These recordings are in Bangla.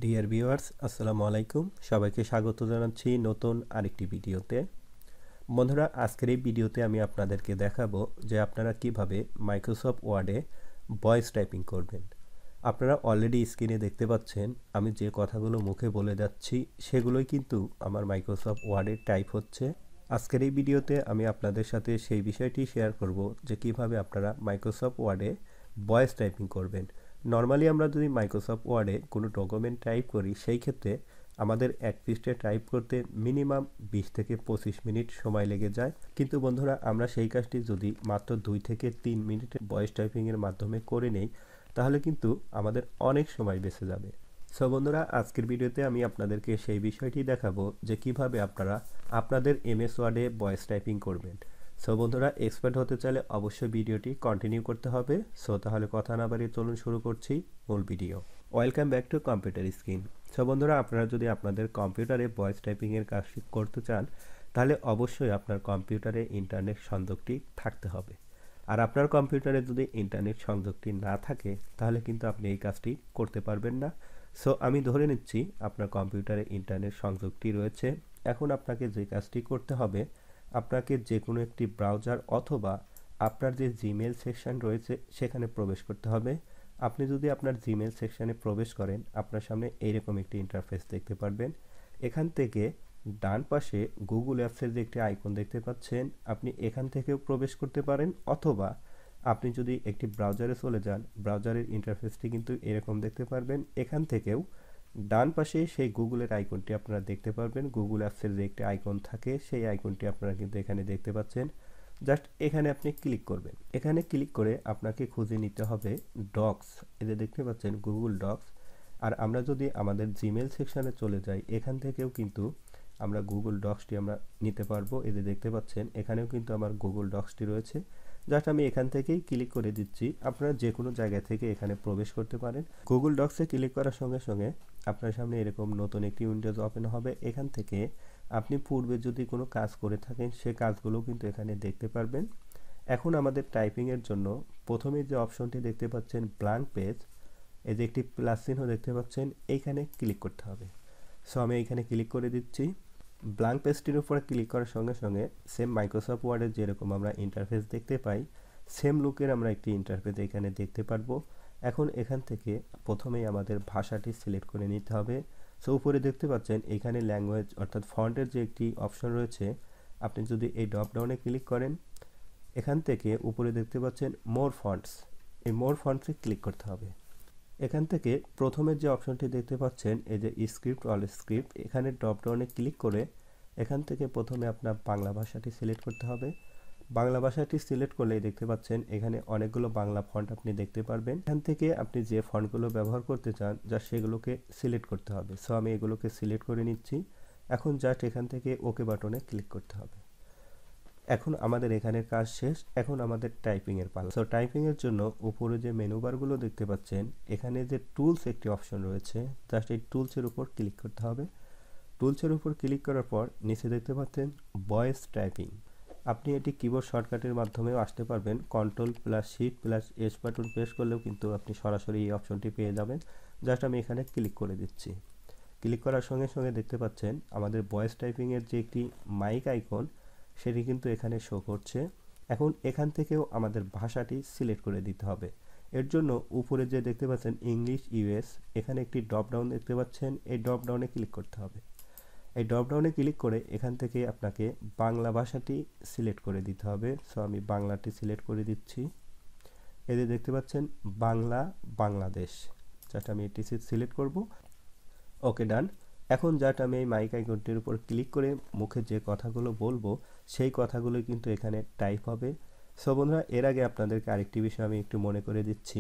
ডিয়ার ভিউয়ার্স, আসসালামু আলাইকুম। সবাইকে স্বাগত জানাচ্ছি নতুন আরেকটি ভিডিওতে। বন্ধুরা, আজকের এই ভিডিওতে আমি আপনাদেরকে দেখাবো যে আপনারা কিভাবে মাইক্রোসফট ওয়ার্ডে ভয়েস টাইপিং করবেন। আপনারা অলরেডি স্ক্রিনে দেখতে পাচ্ছেন আমি যে কথাগুলো মুখে বলে যাচ্ছি সেগুলোই কিন্তু আমার মাইক্রোসফট ওয়ার্ডে টাইপ হচ্ছে। আজকের এই ভিডিওতে আমি আপনাদের সাথে সেই বিষয়টি শেয়ার করব যে কিভাবে আপনারা মাইক্রোসফট ওয়ার্ডে ভয়েস টাইপিং করবেন। নর্মালি আমরা যদি মাইক্রোসফট ওয়ার্ডে কোনো ডকুমেন্ট টাইপ করি সেই ক্ষেত্রে আমাদের এক পৃষ্ঠা টাইপ করতে মিনিমাম 20 থেকে 25 মিনিট সময় লেগে যায়। কিন্তু বন্ধুরা, আমরা সেই কাজটি যদি মাত্র 2 থেকে 3 মিনিটের ভয়েস টাইপিংয়ের মাধ্যমে করে নেই তাহলে কিন্তু আমাদের অনেক সময় বেঁচে যাবে। সো বন্ধুরা, আজকের ভিডিওতে আমি আপনাদেরকে সেই বিষয়টি দেখাবো যে কিভাবে আপনারা আপনাদের এমএস ওয়ার্ডে ভয়েস টাইপিং করবেন। সো বন্ধুরা, এক্সপার্ট হতে চাইলে অবশ্যই ভিডিওটি কন্টিনিউ করতে হবে। সো তাহলে কথা না বাড়িয়ে চলুন শুরু করছি মূল video. Welcome back to computer screen. So বন্ধুরা, আপনারা যদি আপনাদের কম্পিউটারে ভয়েস টাইপিংয়ের কাজ করতে চান তাহলে অবশ্যই আপনার কম্পিউটারে ইন্টারনেট সংযোগটি থাকতে হবে। আর আপনার কম্পিউটারে যদি ইন্টারনেট সংযোগটি না থাকে তাহলে কিন্তু আপনি এই কাজটি করতে পারবেন না। সো আমি ধরে নিচ্ছি আপনার কম্পিউটারে ইন্টারনেট সংযোগটি রয়েছে। এখন আপনাকে যে কাজটি করতে হবে, আপনাকে যে কোনো একটি ব্রাউজার অথবা আপনার যে জিমেল সেকশন রয়েছে সেখানে প্রবেশ করতে হবে। আপনি যদি আপনার জিমেল সেকশনে প্রবেশ করেন আপনার সামনে এইরকম একটি ইন্টারফেস দেখতে পারবেন। এখান থেকে ডান পাশে গুগল অ্যাপসের যে একটি আইকন দেখতে পাচ্ছেন, আপনি এখান থেকেও প্রবেশ করতে পারেন, অথবা আপনি যদি একটি ব্রাউজারে চলে যান ব্রাউজারের ইন্টারফেসটি কিন্তু এরকম দেখতে পারবেন। এখান থেকেও ডান পাশে সেই গুগলের আইকনটি আপনারা দেখতে পারবেন। গুগল অ্যাপসের যে একটি আইকন থাকে সেই আইকনটি আপনারা কিন্তু এখানে দেখতে পাচ্ছেন। জাস্ট এখানে আপনি ক্লিক করবেন। এখানে ক্লিক করে আপনাকে খুঁজে নিতে হবে ডক্স। এই যে দেখতে পাচ্ছেন গুগল ডক্স। আর আমরা যদি আমাদের জিমেল সেকশনে চলে যাই এখান থেকেও কিন্তু আমরা গুগল ডক্সটি আমরা নিতে পারবো। এই যে দেখতে পাচ্ছেন এখানেও কিন্তু আমার গুগল ডক্সটি রয়েছে। জাস্ট আমি এখান থেকেই ক্লিক করে দিচ্ছি। আপনারা যে কোনো জায়গা থেকে এখানে প্রবেশ করতে পারেন। গুগল ডক্সে ক্লিক করার সঙ্গে সঙ্গে আপনার সামনে এরকম নতুন একটি উইন্ডোজ ওপেন হবে। এখান থেকে আপনি পূর্বে যদি কোনো কাজ করে থাকেন সে কাজগুলো কিন্তু এখানে দেখতে পারবেন। এখন আমাদের টাইপিংয়ের জন্য প্রথমে যে অপশনটি দেখতে পাচ্ছেন ব্ল্যাঙ্ক পেজ, এই যে একটি প্লাস চিহ্ন দেখতে পাচ্ছেন, এইখানে ক্লিক করতে হবে। সো আমি এইখানে ক্লিক করে দিচ্ছি। ব্ল্যাঙ্ক পেজটির উপরে ক্লিক করার সঙ্গে সঙ্গে সেম মাইক্রোসফট ওয়ার্ডের যেরকম আমরা ইন্টারফেস দেখতে পাই সেম লুকের আমরা একটি ইন্টারফেস এখানে দেখতে পারবো। এখন এখান থেকে প্রথমেই আমাদের ভাষাটি সিলেক্ট করে নিতে হবে। সো উপরে দেখতে পাচ্ছেন এখানে ল্যাঙ্গুয়েজ অর্থাৎ ফন্টের যে একটি অপশন রয়েছে, আপনি যদি এই ড্রপ ডাউনে ক্লিক করেন এখান থেকে উপরে দেখতে পাচ্ছেন মোর ফন্টস, এই মোর ফন্টসে ক্লিক করতে হবে। এখান থেকে প্রথমের যে অপশনটি দেখতে পাচ্ছেন এই যে স্ক্রিপ্ট অল স্ক্রিপ্ট, এখানে ড্রপ ডাউনে ক্লিক করে এখান থেকে প্রথমে আপনার বাংলা ভাষাটি সিলেক্ট করতে হবে। বাংলা ভাষাটি সিলেক্ট করলেই দেখতে পাচ্ছেন এখানে অনেকগুলো বাংলা ফন্ট আপনি দেখতে পারবেন। এখান থেকে আপনি যে ফন্টগুলো ব্যবহার করতে চান যা সেগুলোকে সিলেক্ট করতে হবে। সো আমি এগুলোকে সিলেক্ট করে নিচ্ছি। এখন জাস্ট এখান থেকে ওকে বাটনে ক্লিক করতে হবে। এখন আমাদের এখানের কাজ শেষ। এখন আমাদের টাইপিংয়ের পালা। সো টাইপিংয়ের জন্য উপরে যে মেনু বারগুলো দেখতে পাচ্ছেন এখানে যে টুলস একটি অপশন রয়েছে, জাস্ট এই টুলসের উপর ক্লিক করতে হবে। টুলসের উপর ক্লিক করার পর নিচে দেখতে পাচ্ছেন ভয়েস টাইপিং। আপনি এটি কিবোর্ড শর্টকাটের মাধ্যমেও আসতে পারবেন। Ctrl+Shift+S বাটন প্রেস করলেও কিন্তু আপনি সরাসরি এই অপশনটি পেয়ে যাবেন। জাস্ট আমি এখানে ক্লিক করে দিচ্ছি। ক্লিক করার সঙ্গে সঙ্গে দেখতে পাচ্ছেন আমাদের ভয়েস টাইপিংয়ের যে একটি মাইক আইকন সেটি কিন্তু এখানে শো করছে। এখন এখান থেকেও আমাদের ভাষাটি সিলেক্ট করে দিতে হবে। এর জন্য উপরে যে দেখতে পাচ্ছেন ইংলিশ ইউএস, এখানে একটি ড্রপ ডাউন দেখতে পাচ্ছেন, এই ড্রপ ডাউনে ক্লিক করতে হবে। এই ড্রপ ডাউনে ক্লিক করে এখান থেকে আপনাকে বাংলা ভাষাটি সিলেক্ট করে দিতে হবে। সো আমি বাংলাটি সিলেক্ট করে দিচ্ছি। এই যে দেখতে পাচ্ছেন বাংলা বাংলাদেশ, জাস্ট আমি এটি সিলেক্ট করব। ওকে, ডান। এখন জাস্ট আমি এই মাইক আইকনটির উপর ক্লিক করে মুখে যে কথাগুলো বলবো সেই কথাগুলো কিন্তু এখানে টাইপ হবে। সো বন্ধুরা, এর আগে আপনাদেরকে আরেকটি বিষয় আমি একটু মনে করে দিচ্ছি।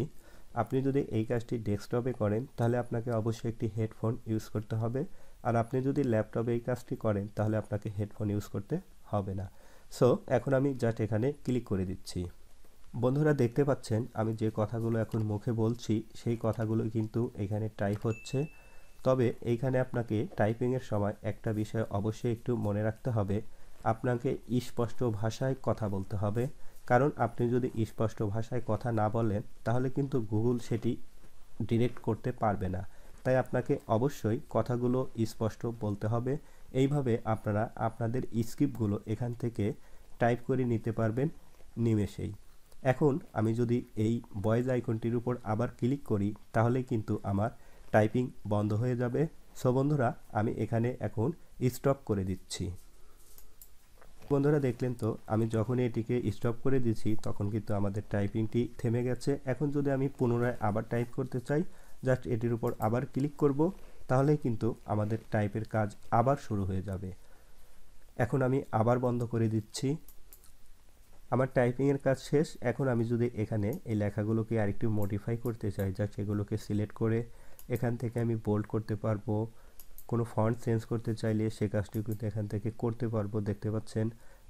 আপনি যদি এই কাজটি ডেস্কটপে করেন তাহলে আপনাকে অবশ্যই একটি হেডফোন ইউজ করতে হবে। আর আপনি যদি ল্যাপটপে এই কাজটি করেন তাহলে আপনাকে হেডফোন ইউজ করতে হবে না। সো এখন আমি জাস্ট এখানে ক্লিক করে দিচ্ছি। বন্ধুরা, দেখতে পাচ্ছেন আমি যে কথাগুলো এখন মুখে বলছি সেই কথাগুলো কিন্তু এখানে টাইপ হচ্ছে। তবে এইখানে আপনাকে টাইপিংয়ের সময় একটা বিষয় অবশ্যই একটু মনে রাখতে হবে, আপনাকে স্পষ্ট ভাষায় কথা বলতে হবে। কারণ আপনি যদি স্পষ্ট ভাষায় কথা না বলেন তাহলে কিন্তু গুগল সেটি ডিরেক্ট করতে পারবে না। তাই আপনাকে অবশ্যই কথাগুলো স্পষ্ট বলতে হবে। এইভাবে আপনারা আপনাদের স্ক্রিপ্টগুলো এখান থেকে টাইপ করে নিতে পারবেন নিমেষেই। এখন আমি যদি এই ভয়েস আইকনটির উপর আবার ক্লিক করি তাহলে কিন্তু আমার টাইপিং বন্ধ হয়ে যাবে। সো বন্ধুরা, আমি এখানে এখন স্টপ করে দিচ্ছি। বন্ধুরা দেখলেন তো, আমি যখনই এটিকে স্টপ করে দিচ্ছি তখন কিন্তু আমাদের টাইপিংটি থেমে গেছে। এখন যদি আমি পুনরায় আবার টাইপ করতে চাই, জাস্ট এটির উপর আবার ক্লিক করব, তাহলেই কিন্তু আমাদের টাইপের কাজ আবার শুরু হয়ে যাবে। এখন আমি আবার বন্ধ করে দিচ্ছি। আমার টাইপিংয়ের কাজ শেষ। এখন আমি যদি এখানে এই লেখাগুলোকে আরেকটু মডিফাই করতে চাই, জাস্ট এগুলোকে সিলেক্ট করে এখান থেকে আমি বোল্ড করতে পারবো। কোনো ফন্ট চেঞ্জ করতে চাইলে সে কাজটি কিন্তু এখান থেকে করতে পারবো, দেখতে পাচ্ছেন।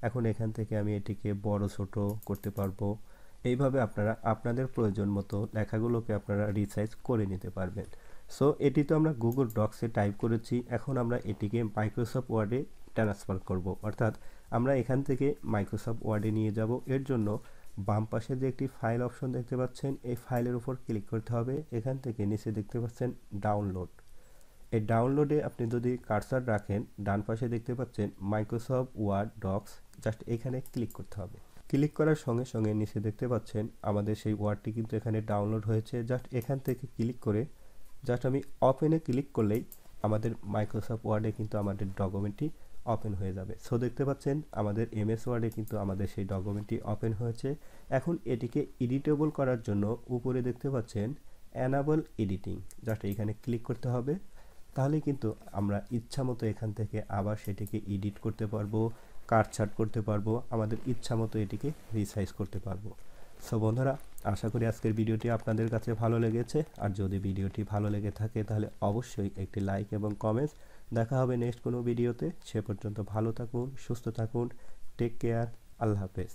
এখন এখান থেকে আমি এটিকে বড় ছোট করতে পারবো। এইভাবে আপনারা আপনাদের প্রয়োজন মতো লেখাগুলোকে আপনারা রিসাইজ করে নিতে পারবেন। সো এটি তো আমরা গুগল ডক্সে টাইপ করেছি, এখন আমরা এটিকে মাইক্রোসফট ওয়ার্ডে ট্রান্সফার করব। অর্থাৎ আমরা এখান থেকে মাইক্রোসফট ওয়ার্ডে নিয়ে যাব। এর জন্য বাম পাশে যে একটি ফাইল অপশন দেখতে পাচ্ছেন, এই ফাইলের উপর ক্লিক করতে হবে। এখান থেকে নিচে দেখতে পাচ্ছেন ডাউনলোড। এই ডাউনলোডে আপনি যদি কার্সার রাখেন, ডান পাশে দেখতে পাচ্ছেন মাইক্রোসফট ওয়ার্ড ডক্স, জাস্ট এখানে ক্লিক করতে হবে। ক্লিক করার সঙ্গে সঙ্গে নিচে দেখতে পাচ্ছেন আমাদের সেই ওয়ার্ডটি কিন্তু এখানে ডাউনলোড হয়েছে। জাস্ট এখান থেকে ক্লিক করে জাস্ট আমি ওপেনে ক্লিক করলেই আমাদের মাইক্রোসফট ওয়ার্ডে কিন্তু আমাদের ডকুমেন্টটি ওপেন হয়ে যাবে। সো দেখতে পাচ্ছেন আমাদের এমএস ওয়ার্ডে কিন্তু আমাদের সেই ডকুমেন্টটি ওপেন হয়েছে। এখন এটিকে এডিটেবল করার জন্য উপরে দেখতে পাচ্ছেন অ্যানাবল এডিটিং, জাস্ট এখানে ক্লিক করতে হবে। তাহলে কিন্তু আমরা ইচ্ছা মতো এখান থেকে আবার সেটিকে এডিট করতে পারবো, কাটছাঁট করতে পারবো, আমাদের ইচ্ছা মতো এটিকে রিসাইজ করতে পারবো। সো বন্ধুরা, আশা করি আজকের ভিডিওটি আপনাদের কাছে ভালো লেগেছে। আর যদি ভিডিওটি ভালো লেগে থাকে তাহলে অবশ্যই একটি লাইক এবং কমেন্টস। দেখা হবে নেক্সট কোনো ভিডিওতে। সে পর্যন্ত ভালো থাকুন, সুস্থ থাকুন, টেক কেয়ার, আল্লাহ হাফেজ।